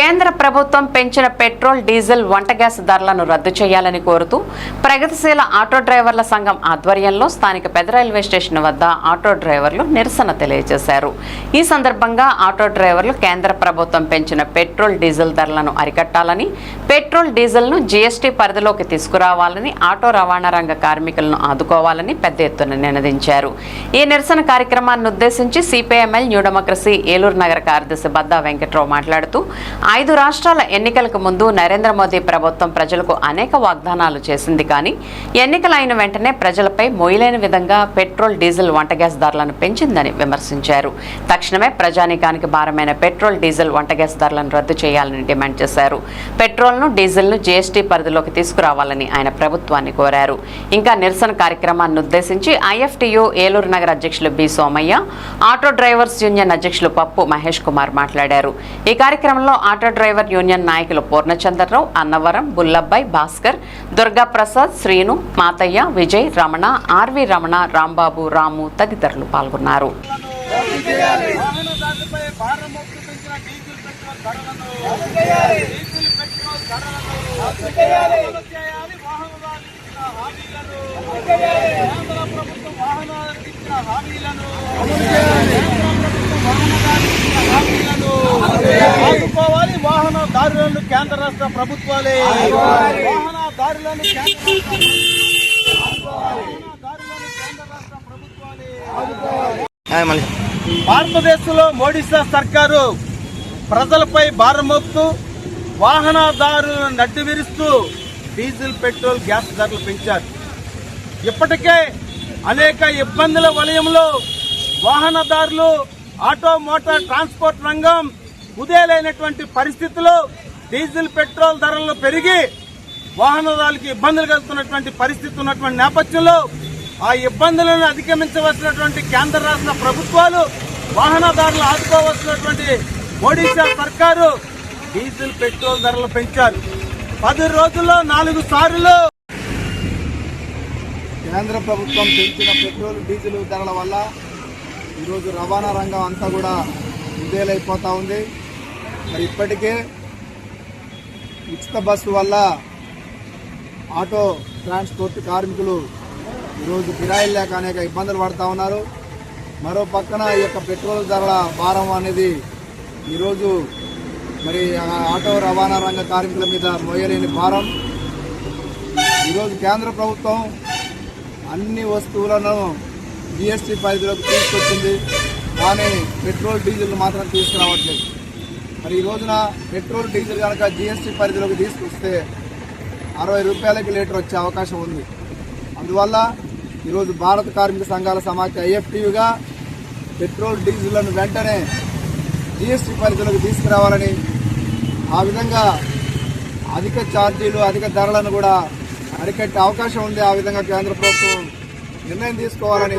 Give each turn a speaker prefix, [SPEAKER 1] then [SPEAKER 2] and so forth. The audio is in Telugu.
[SPEAKER 1] కేంద్ర ప్రభుత్వం పెంచిన పెట్రోల్ డీజిల్ వంట గ్యాస్ ధరలను రద్దు చేయాలని కోరుతూ ప్రగతిశీల ఆటో డ్రైవర్ల సంఘం ఆధ్వర్యంలో స్థానిక పెద్ద రైల్వే స్టేషన్ వద్ద ఆటో డ్రైవర్లు నిరసన తెలియజేశారు. ఈ సందర్భంగా ఆటో డ్రైవర్లు కేంద్ర ప్రభుత్వం పెంచిన పెట్రోల్ డీజిల్ ధరలను అరికట్టాలని, పెట్రోల్ డీజిల్ను జీఎస్టీ పరిధిలోకి తీసుకురావాలని, ఆటో రవాణా రంగ కార్మికులను ఆదుకోవాలని పెద్ద ఎత్తున నినదించారు. ఈ నిరసన కార్యక్రమాన్ని ఉద్దేశించి సిపిఐఎంఎల్ న్యూ డెమోక్రసీ ఏలూరు నగర కార్యదర్శి బద్దా వెంకట్రావు మాట్లాడుతూ 5 రాష్ట్రాల ఎన్నికలకు ముందు నరేంద్ర మోదీ ప్రభుత్వం ప్రజలకు అనేక వాగ్దానాలు చేసింది, కానీ ఎన్నికలైన వెంటనే ప్రజలపై మోయలేని విధంగా పెట్రోల్ డీజిల్ వంట గ్యాస్ ధరలను పెంచిందని విమర్శించారు. తక్షణమే ప్రజానీకానికి భారమైన పెట్రోల్ డీజిల్ వంట గ్యాస్ ధరలను రద్దు చేయాలని డిమాండ్ చేశారు. పెట్రోల్ను డీజిల్ను జీఎస్టీ పరిధిలోకి తీసుకురావాలని ఆయన ప్రభుత్వాన్ని కోరారు. ఇంకా నిరసన కార్యక్రమాన్ని ఉద్దేశించి ఐఎఫ్టియు ఏలూరు నగర అధ్యక్షులు B Somaiah, auto drivers union అధ్యక్షులు పప్పు మహేష్ కుమార్ మాట్లాడారు. ఈ కార్యక్రమంలో ఆటో డ్రైవర్ యూనియన్ నాయకులు పూర్ణచంద్రరావు, అన్నవరం, బుల్లబ్బాయి, భాస్కర్, దుర్గా ప్రసాద్, శ్రీను, మాతయ్య, విజయ్, రమణ, ఆర్వి రమణ, రాంబాబు, రాము తదితరులు పాల్గొన్నారు.
[SPEAKER 2] ఆదుకోవాలి వాహనదారులను కేంద్ర రాష్ట్ర ప్రభుత్వాలే. వాహనదారులను భారతదేశంలో మోడీ సర్కారు ప్రజలపై భారం మోపుతూ వాహనదారులను నడ్డి విరుస్తూ డీజిల్, పెట్రోల్, గ్యాస్ ధరలు పెంచారు. ఇప్పటికే అనేక ఇబ్బందుల వలయంలో వాహనదారులు, ఆటో మోటార్ ట్రాన్స్పోర్ట్ రంగం కుదేలైనటువంటి పరిస్థితుల్లో డీజిల్, పెట్రోల్ ధరలు పెరిగి వాహనదారులకు ఇబ్బందులు కలుగుతున్నటువంటి పరిస్థితి ఉన్నటువంటి నేపథ్యంలో ఆ ఇబ్బందులను అధిగమించవలసినటువంటి కేంద్ర రాష్ట్ర ప్రభుత్వాలు వాహనదారులు ఆదుకోవాల్సినటువంటి మోడీ సర్కారు డీజిల్, పెట్రోల్ ధరలు పెంచారు. 10 రోజుల్లో 4 సార్లు కేంద్ర ప్రభుత్వం పెంచిన పెట్రోల్, డీజిల్ ధరల వల్ల ఈరోజు రవాణా రంగం అంతా కూడా కుదేలైపోతూ ఉంది. మరి ఇప్పటికే ఉచిత బస్సు వల్ల ఆటో ట్రాన్స్పోర్ట్ కార్మికులు ఈరోజు కిరాయిలు లేక అనేక ఇబ్బందులు పడుతూ ఉన్నారు. మరో పక్కన ఈ యొక్క పెట్రోల్ ధరల భారం అనేది ఈరోజు మరి ఆటో రవాణా రంగ కార్మికుల మీద మోయలేని భారం. ఈరోజు కేంద్ర ప్రభుత్వం అన్ని వస్తువులను జీఎస్టీ పరిధిలోకి తీసుకొచ్చింది, కానీ పెట్రోల్, డీజిల్ మాత్రం తీసుకురావట్లేదు. మరి ఈ రోజున పెట్రోల్, డీజిల్ కనుక జీఎస్టీ పరిధిలోకి తీసుకొస్తే 60 రూపాయలకి లీటర్ వచ్చే అవకాశం ఉంది. అందువల్ల ఈరోజు భారత కార్మిక సంఘాల సమాఖ్య ఐఎఫ్టియుగా పెట్రోల్, డీజిల్లను వెంటనే జీఎస్టీ పరిధిలోకి తీసుకురావాలని, ఆ విధంగా అధిక ఛార్జీలు, అధిక ధరలను కూడా అరికట్టే అవకాశం ఉంది. ఆ విధంగా కేంద్ర ప్రభుత్వం నిర్ణయం తీసుకోవాలని